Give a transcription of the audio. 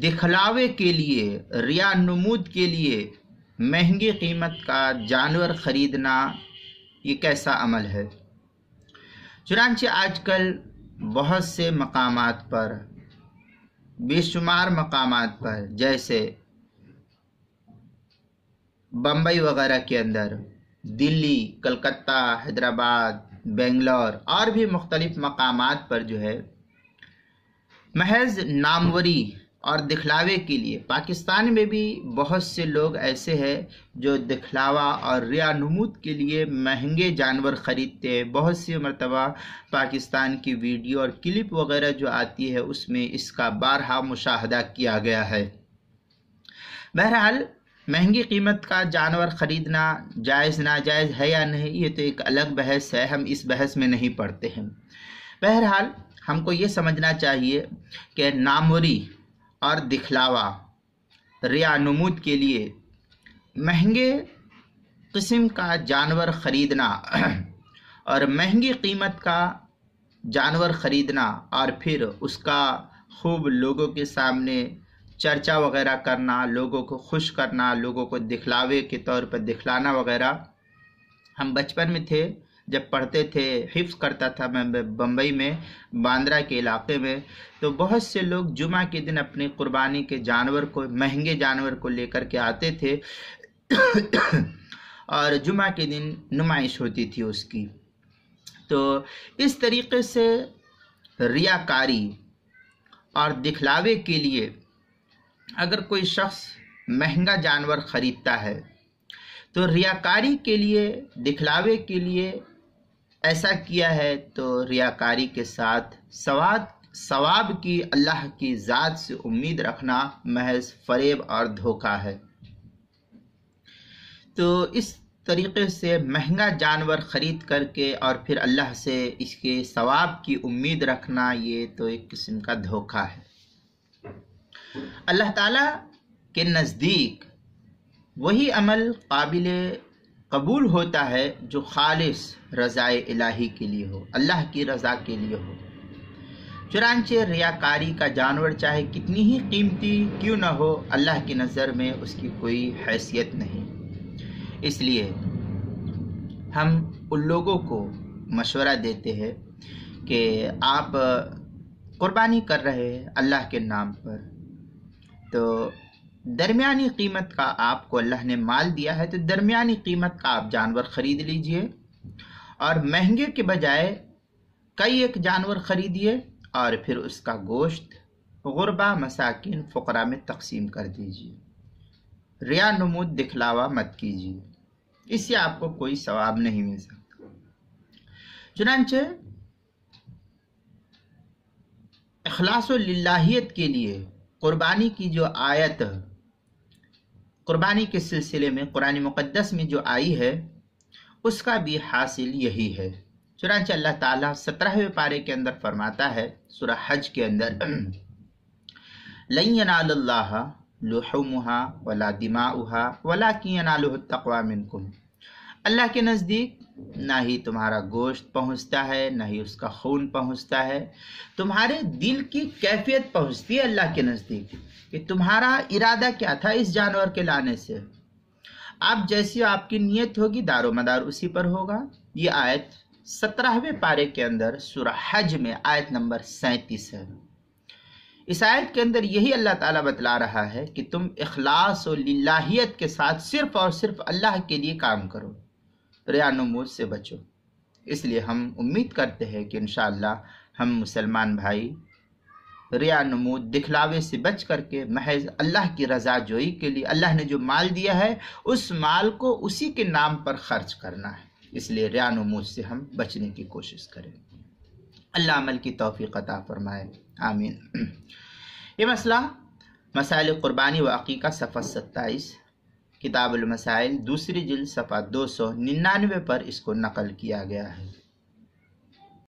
دکھلاوے کے لیے، ریا نمود کے لیے مہنگی قیمت کا جانور خریدنا یہ کیسا عمل ہے؟ چنانچہ آج کل بہت سے مقامات پر، بے شمار مقامات پر، جیسے بمبئی وغیرہ کے اندر، دلی، کلکتہ، حیدرآباد، بنگلور اور بھی مختلف مقامات پر جو ہے محض ناموری اور دکھلاوے کے لیے، پاکستان میں بھی بہت سے لوگ ایسے ہیں جو دکھلاوا اور ریا نمود کے لیے مہنگے جانور خریدتے ہیں۔ بہت سی مرتبہ پاکستان کی ویڈیو اور کلپ وغیرہ جو آتی ہے اس میں اس کا بارہا مشاہدہ کیا گیا ہے۔ بہرحال مہنگی قیمت کا جانور خریدنا جائز ناجائز ہے یا نہیں، یہ تو ایک الگ بحث ہے، ہم اس بحث میں نہیں پڑتے ہیں۔ بہرحال ہم کو یہ سمجھنا چاہیے کہ ناموری اور دکھلاوا، ریا نمود کے لیے مہنگے قسم کا جانور خریدنا اور مہنگی قیمت کا جانور خریدنا اور پھر اس کا خوب لوگوں کے سامنے چرچا وغیرہ کرنا، لوگوں کو خوش کرنا، لوگوں کو دکھلاوے کے طور پر دکھلانا وغیرہ، ہم بچپن میں تھے جب پڑھتے تھے، حفظ کرتا تھا میں بمبئی میں، باندرا کے علاقے میں، تو بہت سے لوگ جمعہ کے دن اپنی قربانی کے جانور کو، مہنگے جانور کو لے کر کے آتے تھے اور جمعہ کے دن نمائش ہوتی تھی اس کی۔ تو اس طریقے سے ریاکاری اور دکھلاوے کے لیے اگر کوئی شخص مہنگا جانور خریدتا ہے تو ریاکاری کے لیے، دکھلاوے کے لیے ایسا کیا ہے تو ریاکاری کے ساتھ ثواب کی اللہ کی ذات سے امید رکھنا محض فریب اور دھوکہ ہے۔ تو اس طریقے سے مہنگا جانور خرید کر کے اور پھر اللہ سے اس کے ثواب کی امید رکھنا، یہ تو ایک قسم کا دھوکہ ہے۔ اللہ تعالیٰ کے نزدیک وہی عمل قابل قبول ہوتا ہے جو خالص رضائے الہی کے لیے ہو، اللہ کی رضا کے لیے ہو۔ چنانچہ ریاکاری کا جانور چاہے کتنی ہی قیمتی کیوں نہ ہو، اللہ کی نظر میں اس کی کوئی حیثیت نہیں۔ اس لیے ہم ان لوگوں کو مشورہ دیتے ہیں کہ آپ قربانی کر رہے ہیں اللہ کے نام پر، تو درمیانی قیمت کا آپ کو اللہ نے مال دیا ہے تو درمیانی قیمت کا آپ جانور خرید لیجئے، اور مہنگے کے بجائے کئی ایک جانور خریدیے اور پھر اس کا گوشت غربا، مساکین، فقراء میں تقسیم کر دیجئے۔ ریا نمود دکھلاوا مت کیجیے، اس سے آپ کو کوئی ثواب نہیں مل سکتا۔ چنانچہ اخلاص و للہیت کے لیے قربانی کی جو آیت قربانی کے سلسلے میں قرآن مقدس میں جو آئی ہے اس کا بھی حاصل یہی ہے۔ چنانچہ اللہ تعالیٰ 17ویں پارے کے اندر فرماتا ہے سورہ حج کے اندر، لَن يَنَالَ اللَّهَ لُحُومُهَا وَلَا دِمَاؤُهَا وَلَكِنْ يَنَالُهُ التَّقْوَى مِنْكُمْ۔ اللہ کے نزدیک نہ ہی تمہارا گوشت پہنچتا ہے، نہ ہی اس کا خون پہنچتا ہے، تمہارے دل کی کیفیت پہنچتی ہے اللہ کے نزدیک کہ تمہارا ارادہ کیا تھا اس جانور کے لانے سے۔ آپ جیسی آپ کی نیت ہوگی دار و مدار اسی پر ہوگا۔ یہ آیت 17ویں پارے کے اندر سورہ حج میں آیت نمبر 37 ہے۔ اس آیت کے اندر یہی اللہ تعالیٰ بتلا رہا ہے کہ تم اخلاص و للہیت کے ساتھ صرف اور صرف اللہ کے لیے کام کرو، ریا نمود سے بچو۔ اس لیے ہم امید کرتے ہیں کہ انشاءاللہ ہم مسلمان بھائی ریا نمود، دکھلاوے سے بچ کر کے محض اللہ کی رضا جوئی کے لیے، اللہ نے جو مال دیا ہے اس مال کو اسی کے نام پر خرچ کرنا ہے۔ اس لیے ریا نمود سے ہم بچنے کی کوشش کریں۔ اللہ عمل کی توفیق عطا فرمائے، آمین۔ یہ مسئلہ مسائل قربانی و عقیقہ صفحہ 27، کتاب المسائل دوسری جلد صفحہ 299 پر اس کو نقل کیا گیا ہے۔